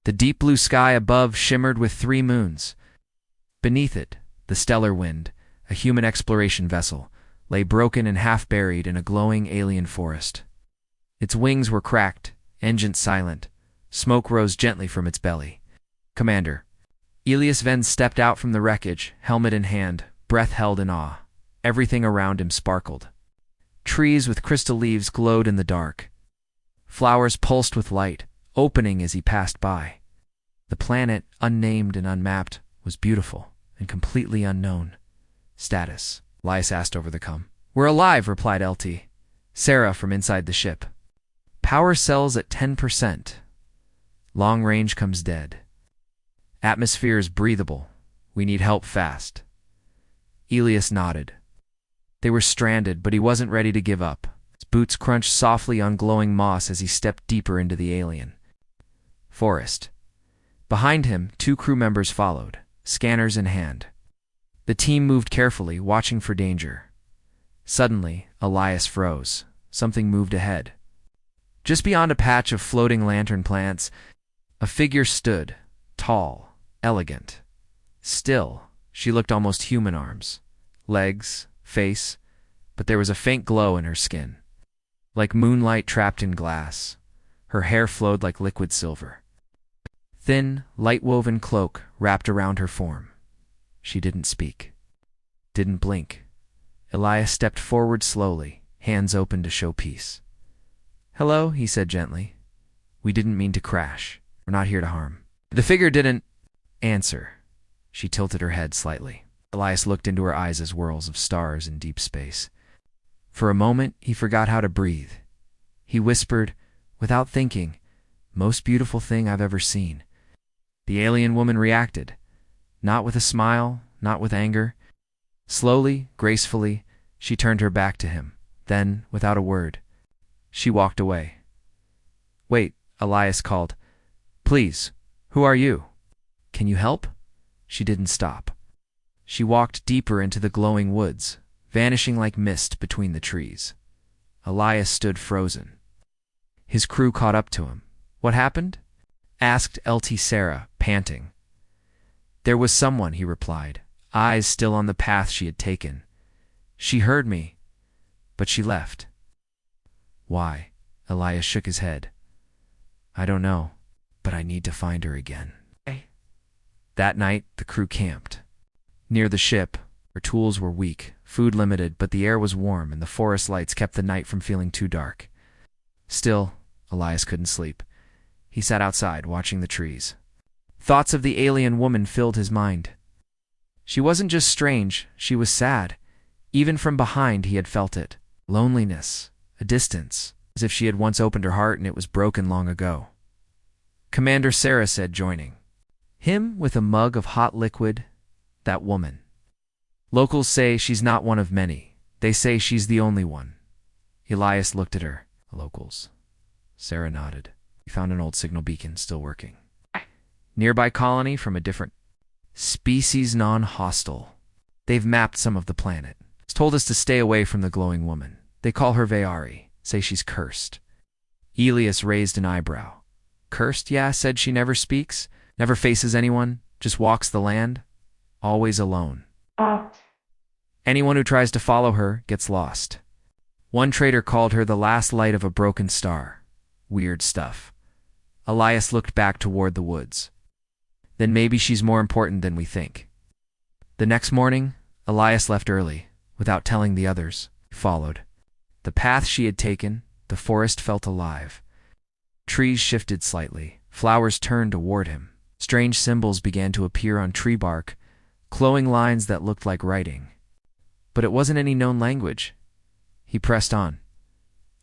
The deep blue sky above shimmered with 3 moons. Beneath it, the stellar wind, a human exploration vessel, lay broken and half-buried in a glowing alien forest. Its wings were cracked, engines silent. Smoke rose gently from its belly. "Commander." Elias Venn stepped out from the wreckage, helmet in hand, breath held in awe. Everything around him sparkled. Trees with crystal leaves glowed in the dark. Flowers pulsed with light, opening as he passed by. The planet, unnamed and unmapped, was beautiful and completely unknown. "Status?" Elias asked over the com. "We're alive," replied LT. Sarah from inside the ship. "Power cells at 10%. Long range comes dead. Atmosphere is breathable. We need help fast." Elias nodded. They were stranded, but he wasn't ready to give up. His boots crunched softly on glowing moss as he stepped deeper into the alien forest. Behind him, 2 crew members followed, scanners in hand. The team moved carefully, watching for danger. Suddenly, Elias froze. Something moved ahead. Just beyond a patch of floating lantern plants, a figure stood, tall, elegant. Still, she looked almost human: arms, legs, face, but there was a faint glow in her skin. Like moonlight trapped in glass, her hair flowed like liquid silver. Thin, light-woven cloak wrapped around her form. She didn't speak, didn't blink. Elias stepped forward slowly, hands open to show peace. "Hello," he said gently. "We didn't mean to crash. We're not here to harm." The figure didn't answer. She tilted her head slightly. Elias looked into her eyes as whirls of stars in deep space. For a moment, he forgot how to breathe. He whispered, without thinking, "Most beautiful thing I've ever seen." The alien woman reacted, not with a smile, not with anger. Slowly, gracefully, she turned her back to him. Then, without a word, she walked away. "Wait," Elias called. "Please, who are you? Can you help?" She didn't stop. She walked deeper into the glowing woods, vanishing like mist between the trees. Elias stood frozen. His crew caught up to him. "What happened?" asked LT Sarah, panting. "There was someone," he replied, eyes still on the path she had taken. "She heard me, but she left." "Why?" Elias shook his head. "I don't know, but I need to find her again." That night, the crew camped. Near the ship, her tools were weak, food limited, but the air was warm and the forest lights kept the night from feeling too dark. Still, Elias couldn't sleep. He sat outside, watching the trees. Thoughts of the alien woman filled his mind. She wasn't just strange, she was sad. Even from behind, he had felt it. Loneliness, a distance, as if she had once opened her heart and it was broken long ago. Commander Sarah said, joining him with a mug of hot liquid. "That woman. Locals say she's not one of many. They say she's the only one." Elias looked at her. "Locals." Sarah nodded. He found an old signal beacon still working. "Nearby colony from a different species, non-hostile. They've mapped some of the planet. It's told us to stay away from the glowing woman. They call her Veari. Say she's cursed." Elias raised an eyebrow. "Cursed, yeah?" Said she never speaks, never faces anyone, just walks the land, always alone. Anyone who tries to follow her gets lost. One trader called her the last light of a broken star. Weird stuff. Elias looked back toward the woods. Then maybe she's more important than we think. The next morning, Elias left early, without telling the others. He followed. The path she had taken, the forest felt alive. Trees shifted slightly. Flowers turned toward him. Strange symbols began to appear on tree bark, glowing lines that looked like writing. But it wasn't any known language. He pressed on.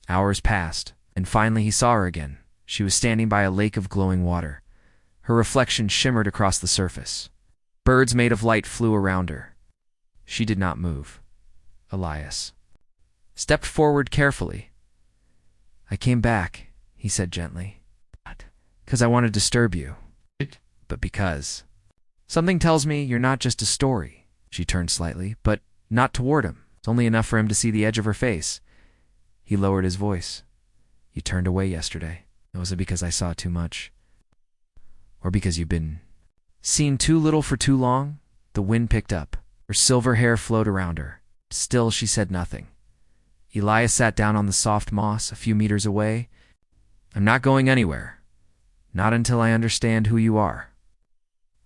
Hours passed, and finally he saw her again. She was standing by a lake of glowing water. Her reflection shimmered across the surface. Birds made of light flew around her. She did not move. Elias stepped forward carefully. "I came back," he said gently. "Not 'cause I want to disturb you, but because something tells me you're not just a story." She turned slightly, but not toward him. It's only enough for him to see the edge of her face. He lowered his voice. "You turned away yesterday. Was it because I saw too much?" Or because you've been seen too little for too long? The wind picked up. Her silver hair flowed around her. Still, she said nothing. Elias sat down on the soft moss a few meters away. I'm not going anywhere. Not until I understand who you are.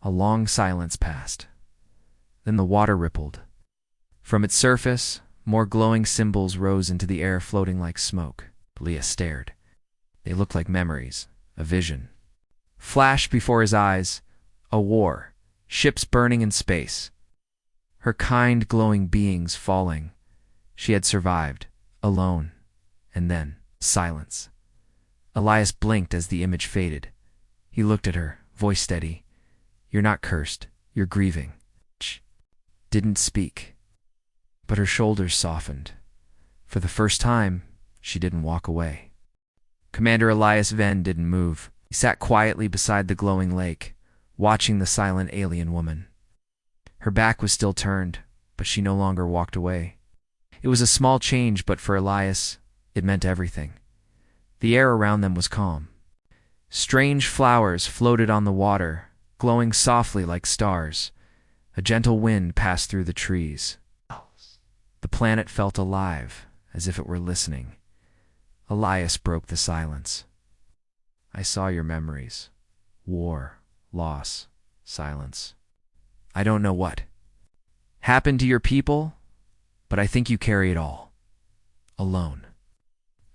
A long silence passed. Then the water rippled. From its surface, more glowing symbols rose into the air, floating like smoke. Elias stared. They looked like memories, a vision. Flashed before his eyes, a war, ships burning in space. Her kind, glowing beings falling. She had survived, alone. And then, silence. Elias blinked as the image faded. He looked at her, voice steady. You're not cursed. You're grieving. She didn't speak. But her shoulders softened. For the first time, she didn't walk away. Commander Elias Venn didn't move. He sat quietly beside the glowing lake, watching the silent alien woman. Her back was still turned, but she no longer walked away. It was a small change, but for Elias, it meant everything. The air around them was calm. Strange flowers floated on the water, glowing softly like stars. A gentle wind passed through the trees. The planet felt alive, as if it were listening. Elias broke the silence. I saw your memories. War, loss, silence. I don't know what happened to your people, but I think you carry it all. Alone.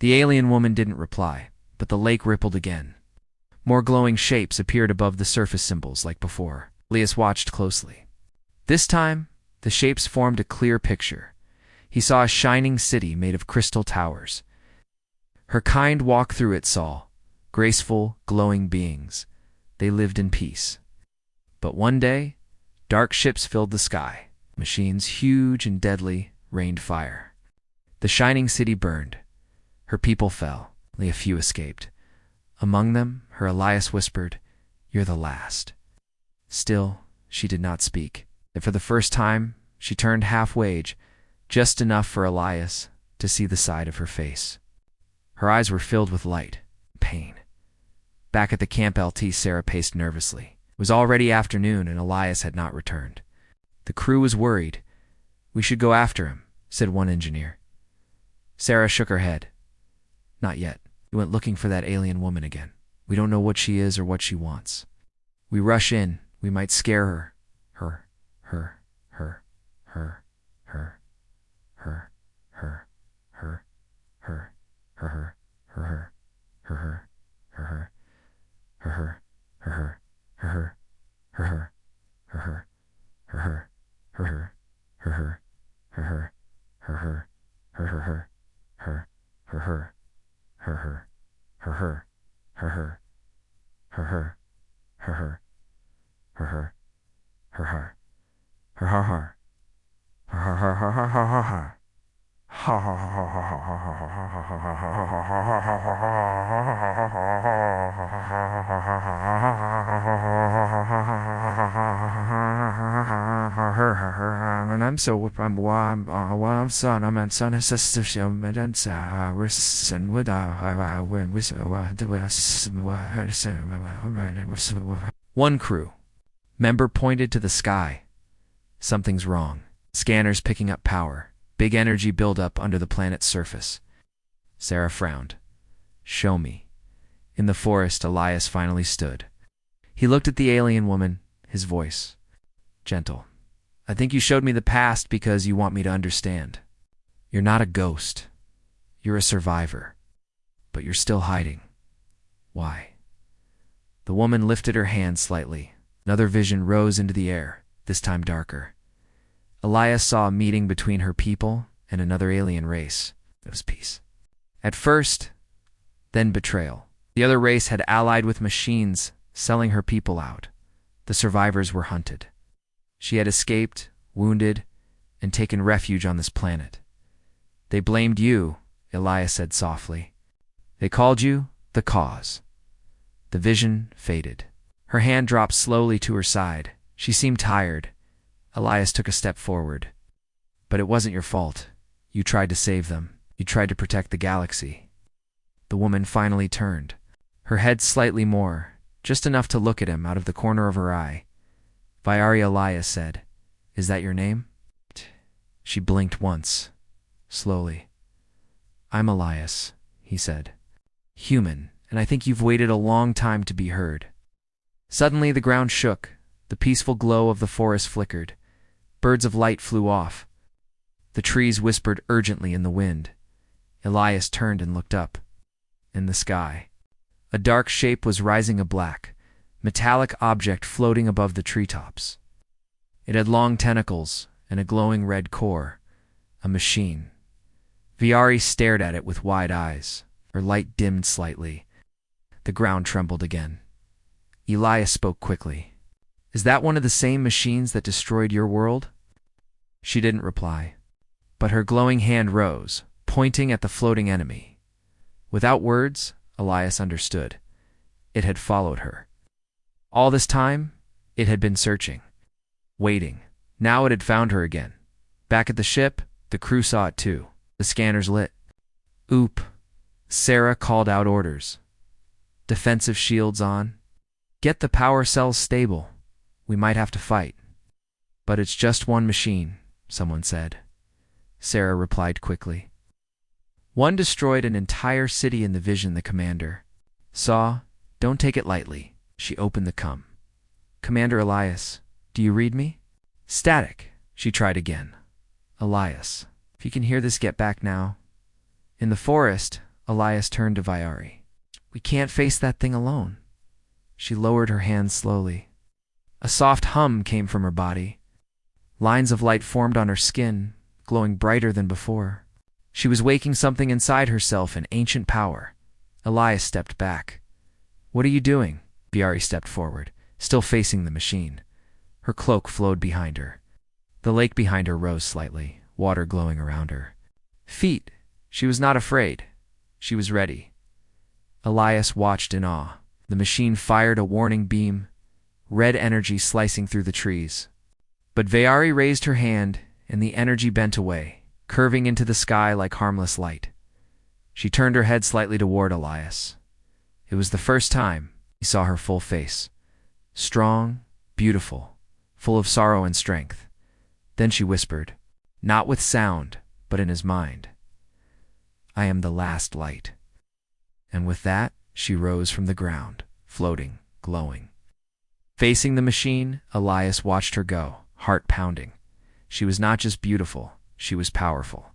The alien woman didn't reply, but the lake rippled again. More glowing shapes appeared above the surface symbols like before. Elias watched closely. This time, the shapes formed a clear picture. He saw a shining city made of crystal towers. Her kind walked through it, saw graceful, glowing beings. They lived in peace. But one day, dark ships filled the sky. Machines, huge and deadly, rained fire. The shining city burned. Her people fell. Only a few escaped. Among them, her Elias whispered, You're the last. Still, she did not speak. And for the first time, she turned halfway, just enough for Elias to see the side of her face. Her eyes were filled with light, pain. Back at the camp LT, Sarah paced nervously. It was already afternoon and Elias had not returned. The crew was worried. We should go after him, said one engineer. Sarah shook her head. Not yet. We went looking for that alien woman again. We don't know what she is or what she wants. We rush in. We might scare her. Her. One crew member pointed to the sky. Something's wrong. Scanners picking up power. Big energy buildup under the planet's surface. Sarah frowned. Show me. In the forest, Elias finally stood. He looked at the alien woman, his voice gentle. I think you showed me the past because you want me to understand. You're not a ghost. You're a survivor. But you're still hiding. Why? The woman lifted her hand slightly. Another vision rose into the air, this time darker. Elias saw a meeting between her people and another alien race. It was peace. At first, then betrayal. The other race had allied with machines, selling her people out. The survivors were hunted. She had escaped, wounded, and taken refuge on this planet. They blamed you, Elias said softly. They called you the cause. The vision faded. Her hand dropped slowly to her side. She seemed tired. Elias took a step forward. But it wasn't your fault. You tried to save them. You tried to protect the galaxy. The woman finally turned. Her head slightly more, just enough to look at him out of the corner of her eye. Viari Elias said, "Is that your name?" She blinked once, slowly. "I'm Elias," he said. "Human, and I think you've waited a long time to be heard." Suddenly the ground shook, the peaceful glow of the forest flickered. Birds of light flew off. The trees whispered urgently in the wind. Elias turned and looked up. In the sky, a dark shape was rising, a black, metallic object floating above the treetops. It had long tentacles and a glowing red core, a machine. Viari stared at it with wide eyes. Her light dimmed slightly. The ground trembled again. Elias spoke quickly. "Is that one of the same machines that destroyed your world?" She didn't reply, but her glowing hand rose, pointing at the floating enemy. Without words, Elias understood. It had followed her. All this time, it had been searching, waiting. Now it had found her again. Back at the ship, the crew saw it too. The scanners lit. "Oop." Sarah called out orders. "Defensive shields on. Get the power cells stable. We might have to fight." "But it's just one machine," someone said. Sarah replied quickly. "One destroyed an entire city in the vision the commander saw. Don't take it lightly." She opened the com. "Commander Elias, do you read me?" Static. She tried again. "Elias, if you can hear this, get back now." In the forest, Elias turned to Viari. "We can't face that thing alone." She lowered her hands slowly. A soft hum came from her body. Lines of light formed on her skin, glowing brighter than before. She was waking something inside herself, an ancient power. Elias stepped back. "What are you doing?" Viari stepped forward, still facing the machine. Her cloak flowed behind her. The lake behind her rose slightly, water glowing around her. Feet. She was not afraid. She was ready. Elias watched in awe. The machine fired a warning beam, red energy slicing through the trees. But Viari raised her hand, and the energy bent away, curving into the sky like harmless light. She turned her head slightly toward Elias. It was the first time he saw her full face. Strong, beautiful, full of sorrow and strength. Then she whispered, not with sound, but in his mind, "I am the last light." And with that, she rose from the ground, floating, glowing. Facing the machine, Elias watched her go, heart pounding. She was not just beautiful, she was powerful.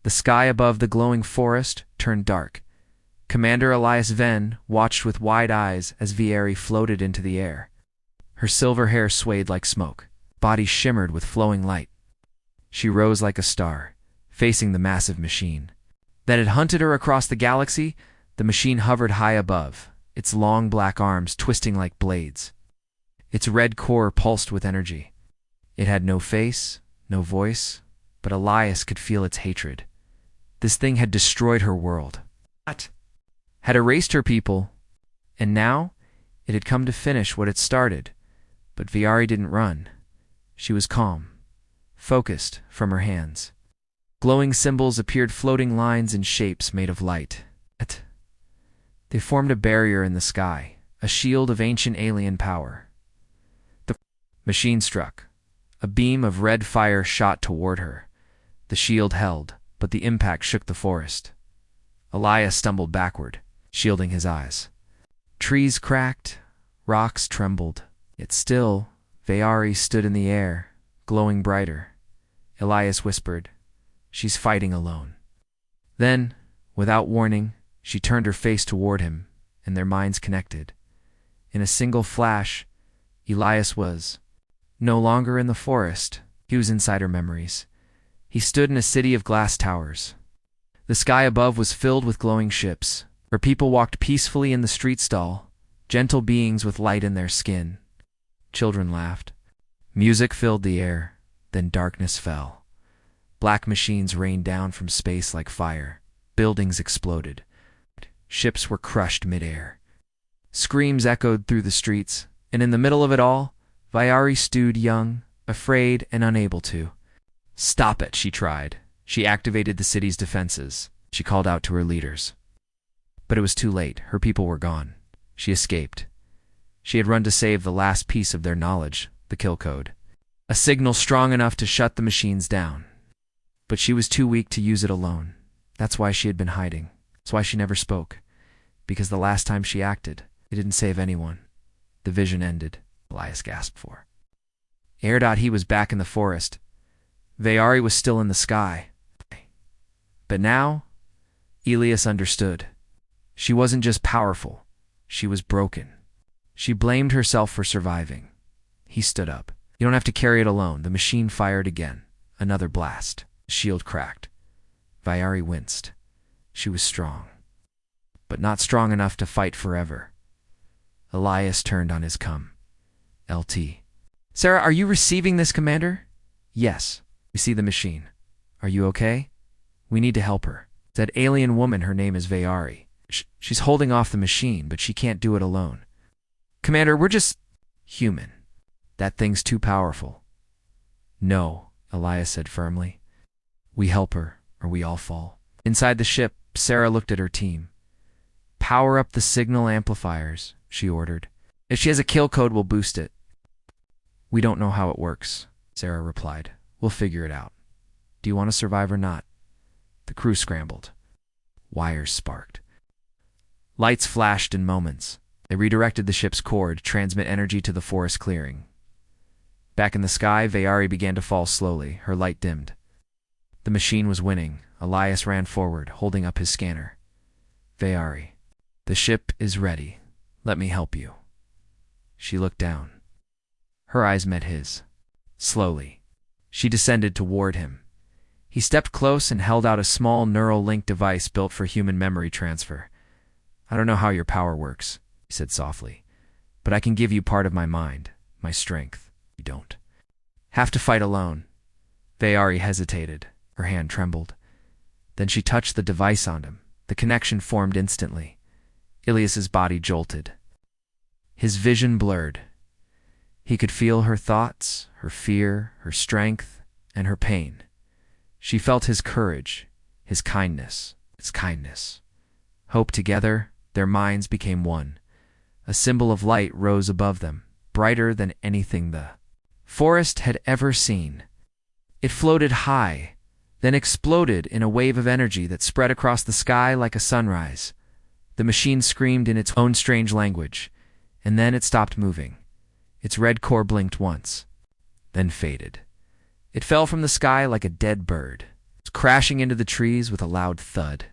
The sky above the glowing forest turned dark. Commander Elias Venn watched with wide eyes as Vieri floated into the air. Her silver hair swayed like smoke, body shimmered with flowing light. She rose like a star, facing the massive machine. That had hunted her across the galaxy, the machine hovered high above, its long black arms twisting like blades. Its red core pulsed with energy. It had no face, no voice, but Elias could feel its hatred. This thing had destroyed her world. Had erased her people, and now it had come to finish what it started. But Viari didn't run. She was calm, focused from her hands. Glowing symbols appeared, floating lines and shapes made of light. They formed a barrier in the sky, a shield of ancient alien power. The machine struck. A beam of red fire shot toward her. The shield held, but the impact shook the forest. Elias stumbled backward, shielding his eyes. Trees cracked, rocks trembled. Yet still, Viari stood in the air, glowing brighter. Elias whispered, "She's fighting alone." Then, without warning, she turned her face toward him, and their minds connected. In a single flash, Elias was no longer in the forest. He was inside her memories. He stood in a city of glass towers. The sky above was filled with glowing ships, where people walked peacefully in the street stall, gentle beings with light in their skin. Children laughed. Music filled the air, then darkness fell. Black machines rained down from space like fire. Buildings exploded. Ships were crushed mid-air. Screams echoed through the streets, and in the middle of it all, Viari stood young, afraid and unable to. "Stop it," she tried. She activated the city's defenses. She called out to her leaders. But it was too late. Her people were gone. She escaped. She had run to save the last piece of their knowledge, the kill code. A signal strong enough to shut the machines down. But she was too weak to use it alone. That's why she had been hiding. That's why she never spoke. Because the last time she acted, it didn't save anyone. The vision ended, Elias gasped for. He was back in the forest. Vayari was still in the sky. But now, Elias understood. She wasn't just powerful. She was broken. She blamed herself for surviving. He stood up. You don't have to carry it alone. The machine fired again. Another blast. The shield cracked. Vayari winced. She was strong. But not strong enough to fight forever. Elias turned on his cum. LT. Sarah, are you receiving this, Commander? Yes. We see the machine. Are you okay? We need to help her. That alien woman, her name is Vayari. She's holding off the machine, but she can't do it alone. Commander, we're just human. That thing's too powerful. No, Elias said firmly. We help her, or we all fall. Inside the ship, Sarah looked at her team. Power up the signal amplifiers, she ordered. If she has a kill code, we'll boost it. We don't know how it works, Sarah replied. We'll figure it out. Do you want to survive or not? The crew scrambled. Wires sparked. Lights flashed in moments. They redirected the ship's core to transmit energy to the forest clearing. Back in the sky, Vayari began to fall slowly. Her light dimmed. The machine was winning. Elias ran forward, holding up his scanner. Vayari, the ship is ready. Let me help you. She looked down. Her eyes met his. Slowly, she descended toward him. He stepped close and held out a small neural link device built for human memory transfer. I don't know how your power works, he said softly, but I can give you part of my mind, my strength. You don't have to fight alone. Vayari hesitated. Her hand trembled. Then she touched the device on him. The connection formed instantly. Ilias's body jolted. His vision blurred. He could feel her thoughts, her fear, her strength, and her pain. She felt his courage, his kindness, his kindness. Hope together, their minds became one. A symbol of light rose above them, brighter than anything the forest had ever seen. It floated high, then exploded in a wave of energy that spread across the sky like a sunrise. The machine screamed in its own strange language, and then it stopped moving. Its red core blinked once, then faded. It fell from the sky like a dead bird, crashing into the trees with a loud thud.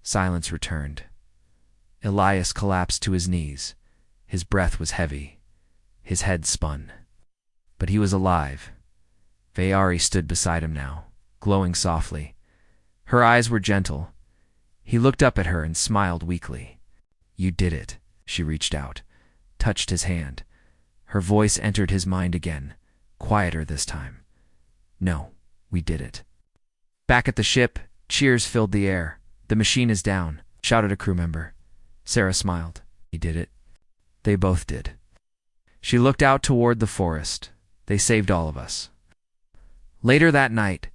Silence returned. Elias collapsed to his knees. His breath was heavy. His head spun. But he was alive. Vayari stood beside him now, glowing softly. Her eyes were gentle. He looked up at her and smiled weakly. You did it. She reached out, touched his hand. Her voice entered his mind again, quieter this time. No, we did it. Back at the ship, cheers filled the air. The machine is down, shouted a crew member. Sarah smiled. He did it. They both did. She looked out toward the forest. They saved all of us. Later that night,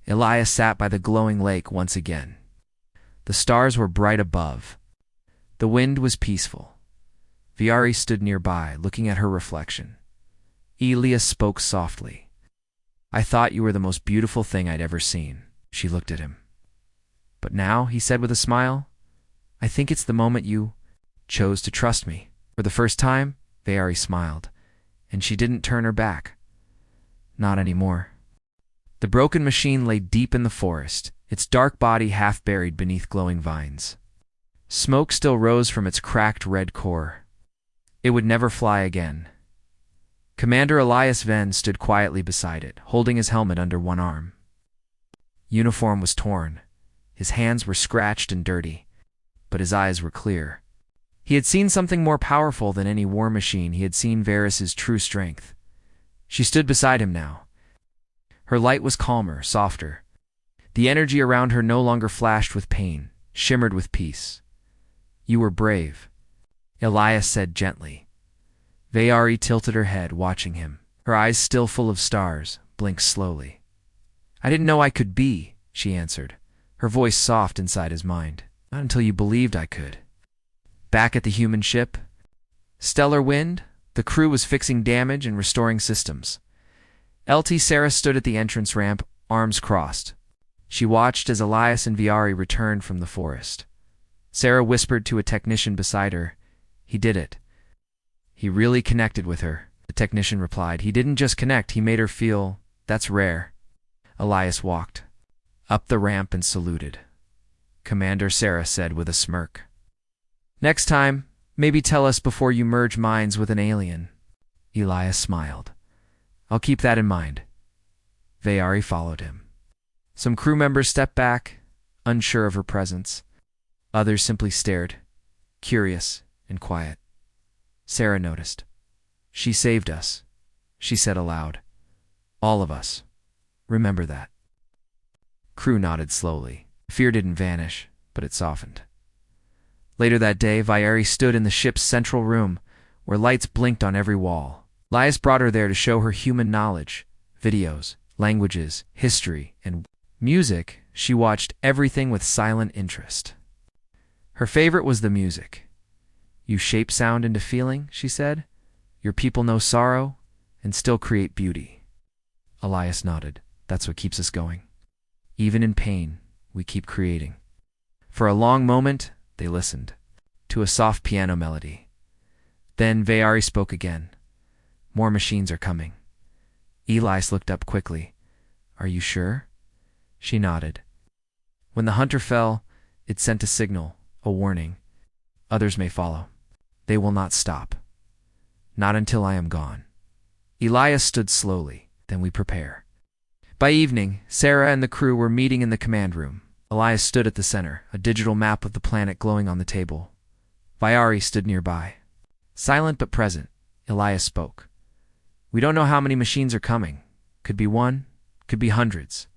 Elias sat by the glowing lake once again. The stars were bright above. The wind was peaceful. Vayari stood nearby, looking at her reflection. Elias spoke softly. I thought you were the most beautiful thing I'd ever seen. She looked at him. But now, he said with a smile, I think it's the moment you chose to trust me. For the first time, Vayari smiled, and she didn't turn her back. Not anymore. The broken machine lay deep in the forest, its dark body half buried beneath glowing vines. Smoke still rose from its cracked red core. It would never fly again. Commander Elias Venn stood quietly beside it, holding his helmet under one arm. Uniform was torn. His hands were scratched and dirty, but his eyes were clear. He had seen something more powerful than any war machine. He had seen Varys's true strength. She stood beside him now. Her light was calmer, softer. The energy around her no longer flashed with pain, shimmered with peace. You were brave, Elias said gently. Vayari tilted her head, watching him. Her eyes still full of stars, blinked slowly. I didn't know I could be, she answered, her voice soft inside his mind. Not until you believed I could. Back at the human ship, Stellar wind? The crew was fixing damage and restoring systems. LT Sarah stood at the entrance ramp, arms crossed. She watched as Elias and Viari returned from the forest. Sarah whispered to a technician beside her, "He did it." "He really connected with her," the technician replied. "He didn't just connect, he made her feel, that's rare." Elias walked up the ramp and saluted. "Commander," Sarah said with a smirk. "Next time, maybe tell us before you merge minds with an alien." Elias smiled. "I'll keep that in mind." Viari followed him. Some crew members stepped back, unsure of her presence. Others simply stared, curious and quiet. Sarah noticed. "She saved us," she said aloud. "All of us. Remember that." Crew nodded slowly. Fear didn't vanish, but it softened. Later that day, Viari stood in the ship's central room, where lights blinked on every wall. Elias brought her there to show her human knowledge, videos, languages, history, and music. She watched everything with silent interest. Her favorite was the music. "You shape sound into feeling," she said. "Your people know sorrow and still create beauty." Elias nodded. "That's what keeps us going. Even in pain, we keep creating." For a long moment, they listened to a soft piano melody. Then Viari spoke again. "More machines are coming." Elias looked up quickly. "Are you sure?" She nodded. When the hunter fell, it sent a signal, a warning. Others may follow. They will not stop. Not until I am gone. Elias stood slowly. Then we prepare. By evening, Sarah and the crew were meeting in the command room. Elias stood at the center, a digital map of the planet glowing on the table. Viari stood nearby. Silent but present, Elias spoke. "We don't know how many machines are coming. Could be one, could be hundreds.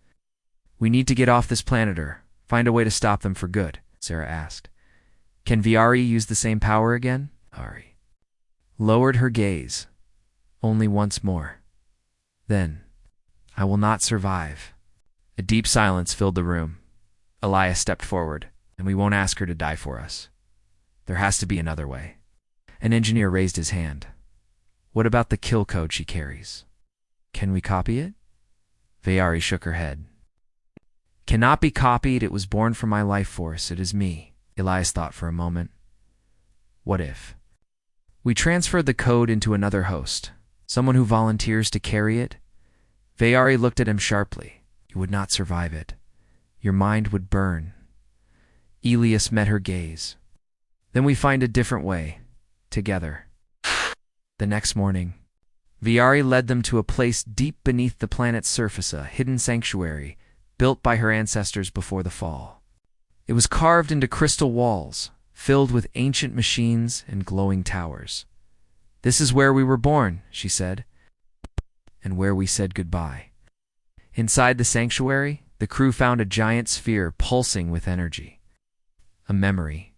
We need to get off this planet or find a way to stop them for good," Sarah asked. "Can Viari use the same power again?" Ari lowered her gaze. "Only once more. Then, I will not survive." A deep silence filled the room. Elias stepped forward, "And we won't ask her to die for us. There has to be another way." An engineer raised his hand. "What about the kill code she carries? Can we copy it?" Viari shook her head. "Cannot be copied. It was born from my life force. It is me." Elias thought for a moment. "What if we transferred the code into another host, someone who volunteers to carry it?" Viari looked at him sharply. "You would not survive it. Your mind would burn." Elias met her gaze. "Then we find a different way, together." The next morning, Viari led them to a place deep beneath the planet's surface, a hidden sanctuary built by her ancestors before the fall. It was carved into crystal walls, filled with ancient machines and glowing towers. "This is where we were born," she said, "and where we said goodbye." Inside the sanctuary, the crew found a giant sphere pulsing with energy. A memory.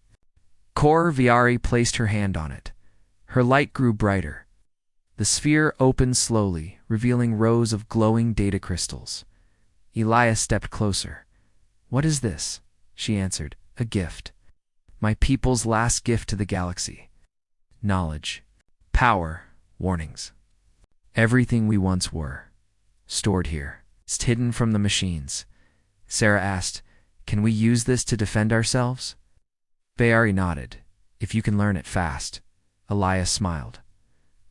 Core Viari placed her hand on it. Her light grew brighter. The sphere opened slowly, revealing rows of glowing data crystals. Elias stepped closer. "What is this?" She answered, "A gift. My people's last gift to the galaxy. Knowledge, power, warnings. Everything we once were, stored here. It's hidden from the machines." Sarah asked, "Can we use this to defend ourselves?" Viari nodded. "If you can learn it fast." Elias smiled.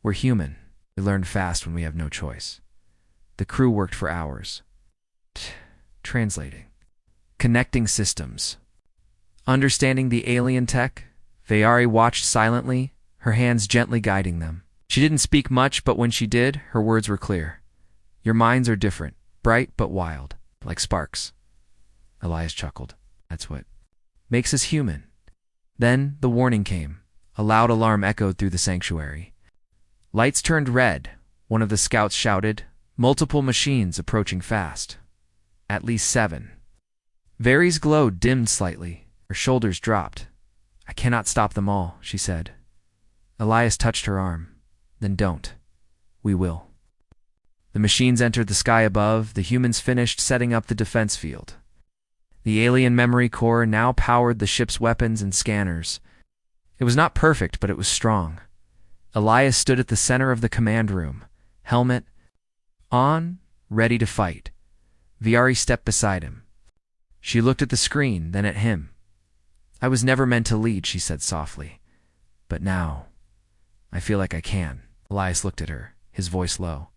"We're human. We learn fast when we have no choice." The crew worked for hours. Translating. Connecting systems. Understanding the alien tech, Viari watched silently, her hands gently guiding them. She didn't speak much, but when she did, her words were clear. "Your minds are different, bright but wild, like sparks." Elias chuckled. "That's what makes us human." Then the warning came. A loud alarm echoed through the sanctuary. Lights turned red. One of the scouts shouted, "Multiple machines approaching fast." At least 7. Viari's glow dimmed slightly. Her shoulders dropped. "I cannot stop them all," she said. Elias touched her arm. "Then don't. We will." The machines entered the sky above. The humans finished setting up the defense field. The alien memory core now powered the ship's weapons and scanners. It was not perfect, but it was strong. Elias stood at the center of the command room, helmet on, ready to fight. Viari stepped beside him. She looked at the screen, then at him. "I was never meant to lead," she said softly. "But now, I feel like I can." Elias looked at her, his voice low.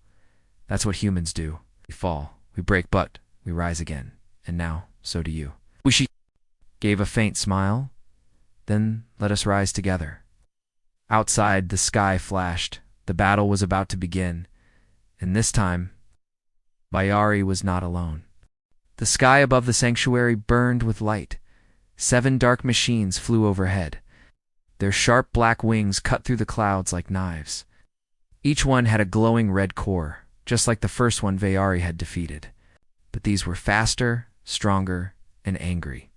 "That's what humans do. We fall, we break, but we rise again. And now, so do you." She gave a faint smile. "Then let us rise together." Outside, the sky flashed. The battle was about to begin. And this time, Viari was not alone. The sky above the sanctuary burned with light. 7 dark machines flew overhead. Their sharp black wings cut through the clouds like knives. Each one had a glowing red core, just like the first one Viari had defeated. But these were faster, stronger, and angry.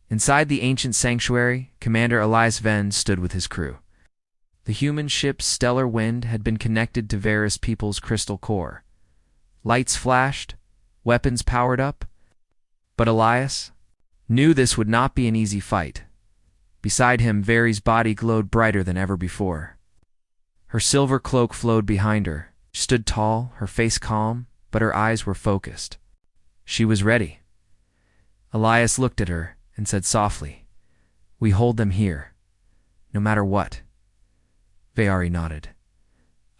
Inside the ancient sanctuary, Commander Elias Venn stood with his crew. The human ship Stellar Wind had been connected to Varus people's crystal core. Lights flashed, weapons powered up. But Elias knew this would not be an easy fight. Beside him, Vari's body glowed brighter than ever before. Her silver cloak flowed behind her. She stood tall, her face calm, but her eyes were focused. She was ready. Elias looked at her and said softly, "We hold them here, no matter what." Viari nodded.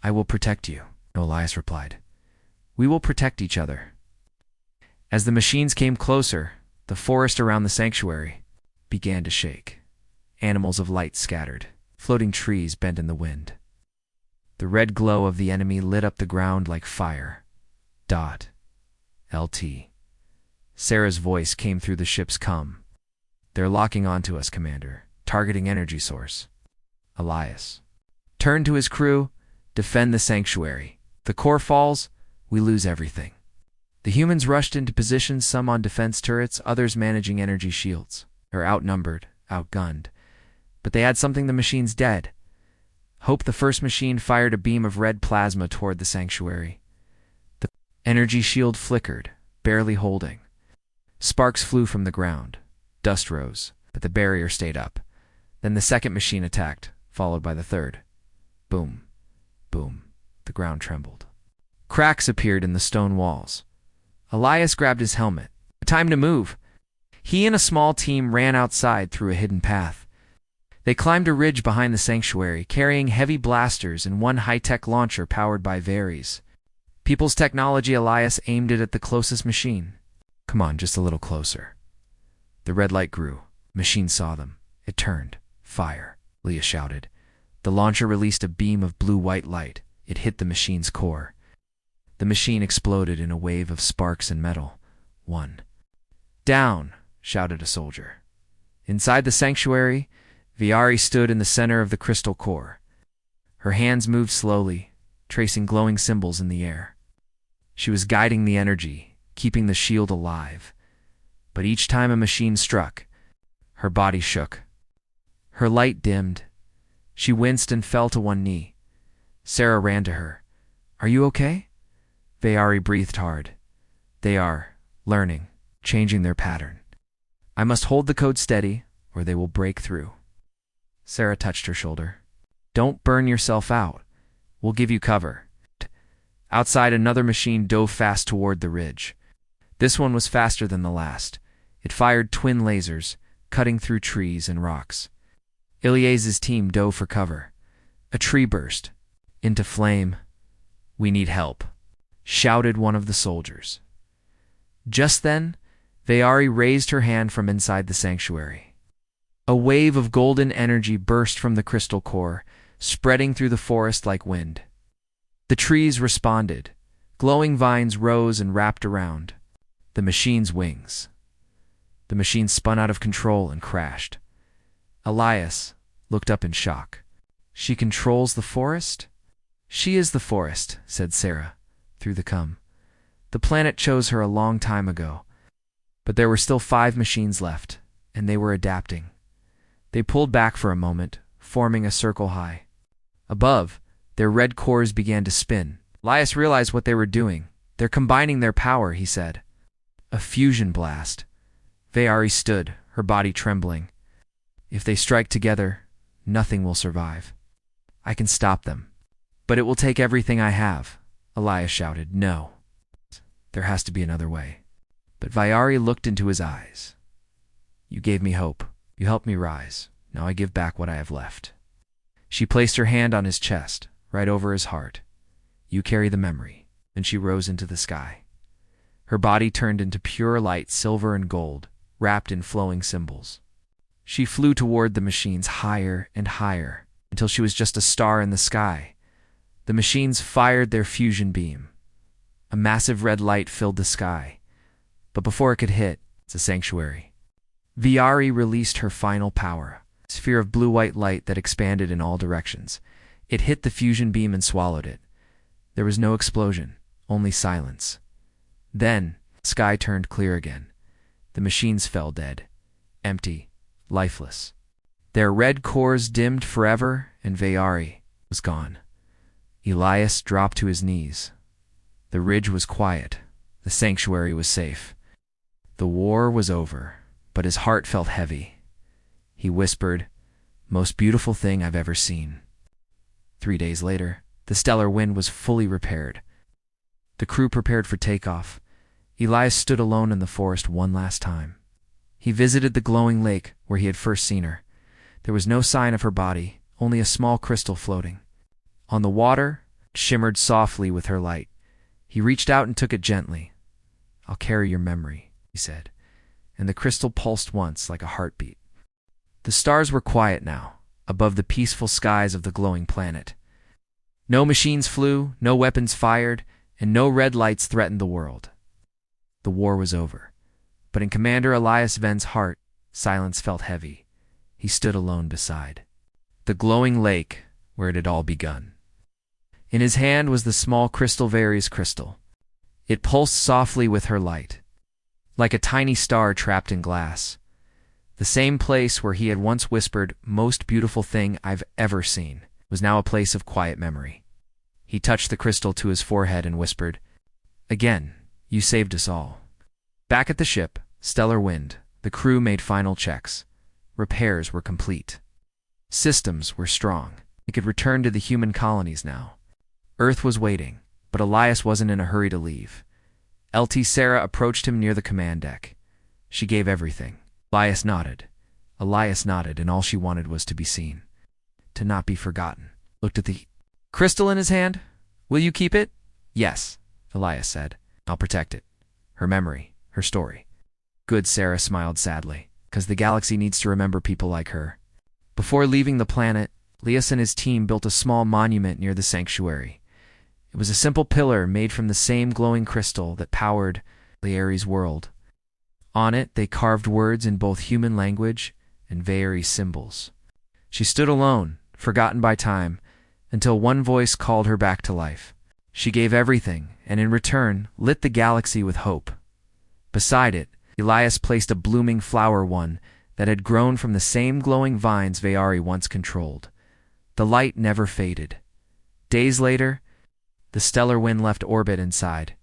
"I will protect you," Elias replied. "We will protect each other." As the machines came closer, the forest around the sanctuary began to shake. Animals of light scattered. Floating trees bent in the wind. The red glow of the enemy lit up the ground like fire. LT. Sarah's voice came through the ship's comm. "They're locking onto us, Commander. Targeting energy source." Elias turned to his crew. "Defend the sanctuary. The core falls, we lose everything." The humans rushed into positions, some on defense turrets, others managing energy shields. They're outnumbered, outgunned. But they had something the machines dead. Hope the first machine fired a beam of red plasma toward the sanctuary. The energy shield flickered, barely holding. Sparks flew from the ground. Dust rose, but the barrier stayed up. Then the second machine attacked, followed by the third. Boom, boom, the ground trembled. Cracks appeared in the stone walls. Elias grabbed his helmet. Time to move. He and a small team ran outside through a hidden path. They climbed a ridge behind the sanctuary, carrying heavy blasters and one high-tech launcher powered by Varies. People's technology. Elias aimed it at the closest machine. "Come on, just a little closer." The red light grew. Machine saw them. It turned. "Fire," Leah shouted. The launcher released a beam of blue-white light. It hit the machine's core. The machine exploded in a wave of sparks and metal. "One." "Down," shouted a soldier. Inside the sanctuary, Viari stood in the center of the crystal core. Her hands moved slowly, tracing glowing symbols in the air. She was guiding the energy, keeping the shield alive. But each time a machine struck, her body shook. Her light dimmed. She winced and fell to one knee. Sarah ran to her. "Are you okay?" Viari breathed hard. "They are learning, changing their pattern. I must hold the code steady, or they will break through." Sarah touched her shoulder. "Don't burn yourself out. We'll give you cover." Outside, another machine dove fast toward the ridge. This one was faster than the last. It fired twin lasers, cutting through trees and rocks. Ilias's team dove for cover. A tree burst into flame. "We need help," shouted one of the soldiers. Just then, Viari raised her hand from inside the sanctuary. A wave of golden energy burst from the crystal core, spreading through the forest like wind. The trees responded. Glowing vines rose and wrapped around the machine's wings. The machine spun out of control and crashed. Elias looked up in shock. "She controls the forest?" "She is the forest," said Sarah, through the comm. "The planet chose her a long time ago." But there were still 5 machines left, and they were adapting. They pulled back for a moment, forming a circle high. Above, their red cores began to spin. Elias realized what they were doing. "They're combining their power," he said. "A fusion blast." Viari stood, her body trembling. "If they strike together, nothing will survive." I can stop them. But it will take everything I have, Elias shouted. No. There has to be another way. But Viari looked into his eyes. You gave me hope. You helped me rise. Now I give back what I have left. She placed her hand on his chest, right over his heart. You carry the memory. Then she rose into the sky. Her body turned into pure light, silver and gold, wrapped in flowing symbols. She flew toward the machines higher and higher, until she was just a star in the sky. The machines fired their fusion beam. A massive red light filled the sky. But before it could hit, the sanctuary, Viari released her final power, a sphere of blue-white light that expanded in all directions. It hit the fusion beam and swallowed it. There was no explosion, only silence. Then, the sky turned clear again. The machines fell dead, empty, lifeless. Their red cores dimmed forever, and Viari was gone. Elias dropped to his knees. The ridge was quiet. The sanctuary was safe. The war was over, but his heart felt heavy. He whispered, "Most beautiful thing I've ever seen." 3 days later, the stellar wind was fully repaired. The crew prepared for takeoff. Elias stood alone in the forest one last time. He visited the glowing lake where he had first seen her. There was no sign of her body, only a small crystal floating. On the water, it shimmered softly with her light. He reached out and took it gently. "I'll carry your memory," he said, and the crystal pulsed once like a heartbeat. The stars were quiet now, above the peaceful skies of the glowing planet. No machines flew, no weapons fired, and no red lights threatened the world. The war was over, but in Commander Elias Ven's heart, silence felt heavy. He stood alone beside the glowing lake where it had all begun. In his hand was the small crystal Vari's crystal. It pulsed softly with her light, like a tiny star trapped in glass. The same place where he had once whispered, "Most beautiful thing I've ever seen," was now a place of quiet memory. He touched the crystal to his forehead and whispered, "Again, you saved us all." Back at the ship, Stellar Wind, the crew made final checks. Repairs were complete. Systems were strong. They could return to the human colonies now. Earth was waiting, but Elias wasn't in a hurry to leave. LT Sarah approached him near the command deck. She gave everything. Elias nodded, and all she wanted was to be seen, to not be forgotten. Looked at the crystal in his hand. "Will you keep it?" "Yes," Elias said. "I'll protect it. Her memory, her story." "Good," Sarah smiled sadly, "because the galaxy needs to remember people like her." Before leaving the planet, Elias and his team built a small monument near the sanctuary. It was a simple pillar made from the same glowing crystal that powered Lieri's world. On it, they carved words in both human language and Vaeri symbols. She stood alone, forgotten by time, until one voice called her back to life. She gave everything, and in return, lit the galaxy with hope. Beside it, Elias placed a blooming flower one that had grown from the same glowing vines Vaeri once controlled. The light never faded. Days later, the stellar wind left orbit inside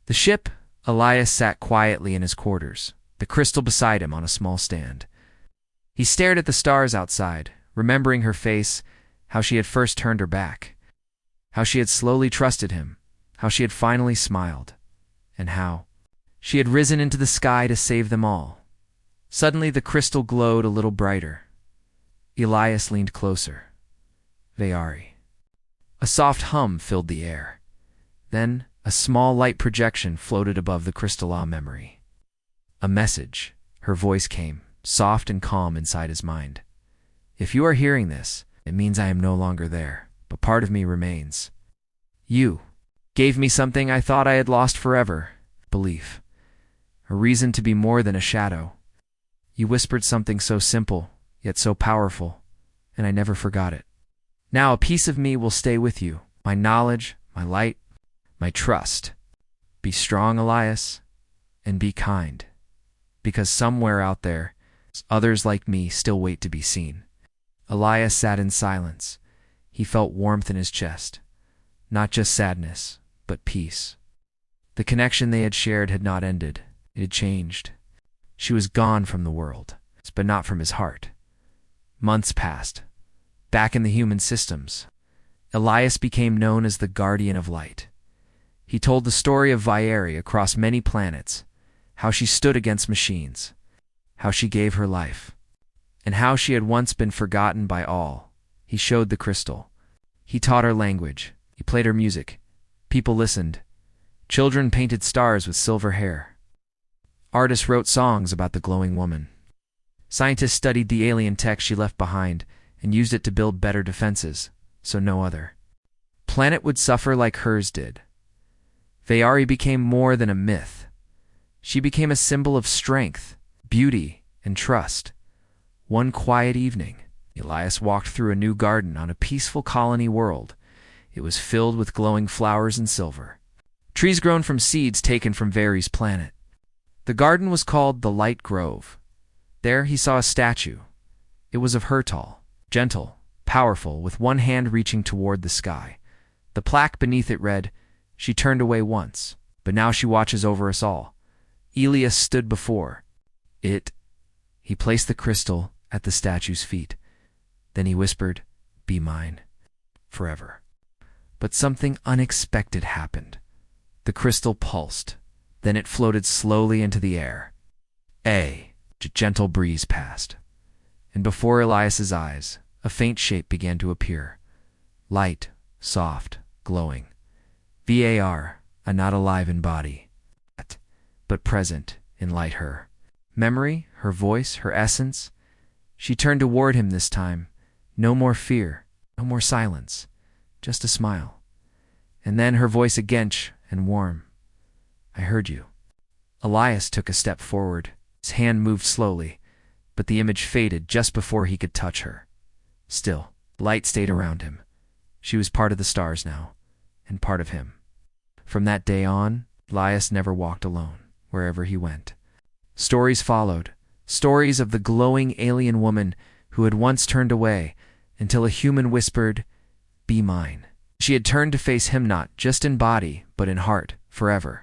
the ship. Elias sat quietly in his quarters, the crystal beside him on a small stand. He stared at the stars outside, remembering her face, how she had first turned her back, how she had slowly trusted him, how she had finally smiled, and how she had risen into the sky to save them all. Suddenly the crystal glowed a little brighter. Elias leaned closer. Vaeri. A soft hum filled the air. Then a small light projection floated above the crystal memory. A message. Her voice came, soft and calm inside his mind. "If you are hearing this, it means I am no longer there, but part of me remains. You gave me something I thought I had lost forever, belief. A reason to be more than a shadow. You whispered something so simple, yet so powerful, and I never forgot it. Now a piece of me will stay with you, my knowledge, my light, my trust. Be strong, Elias, and be kind, because somewhere out there, others like me still wait to be seen." Elias sat in silence. He felt warmth in his chest. Not just sadness, but peace. The connection they had shared had not ended. It had changed. She was gone from the world, but not from his heart. Months passed. Back in the human systems, Elias became known as the Guardian of Light. He told the story of Vieri across many planets, how she stood against machines, how she gave her life, and how she had once been forgotten by all. He showed the crystal. He taught her language. He played her music. People listened. Children painted stars with silver hair. Artists wrote songs about the glowing woman. Scientists studied the alien tech she left behind and used it to build better defenses, so no other planet would suffer like hers did. Vieri became more than a myth. She became a symbol of strength, beauty, and trust. One quiet evening, Elias walked through a new garden on a peaceful colony world. It was filled with glowing flowers and silver. Trees grown from seeds taken from Vieri's planet. The garden was called the Light Grove. There he saw a statue. It was of her tall, gentle, powerful, with one hand reaching toward the sky. The plaque beneath it read, "She turned away once, but now she watches over us all." Elias stood before it. He placed the crystal at the statue's feet. Then he whispered, "Be mine, forever." But something unexpected happened. The crystal pulsed. Then it floated slowly into the air. A gentle breeze passed, and before Elias's eyes, a faint shape began to appear. Light, soft, glowing. VAR, a not alive in body, but present in light her. Memory, her voice, her essence. She turned toward him this time. No more fear, no more silence, just a smile. And then her voice again, and warm. "I heard you." Elias took a step forward. His hand moved slowly, but the image faded just before he could touch her. Still, light stayed around him. She was part of the stars now, and part of him. From that day on, Elias never walked alone, wherever he went. Stories followed, stories of the glowing alien woman who had once turned away, until a human whispered, "Be mine." She had turned to face him not just in body, but in heart, forever.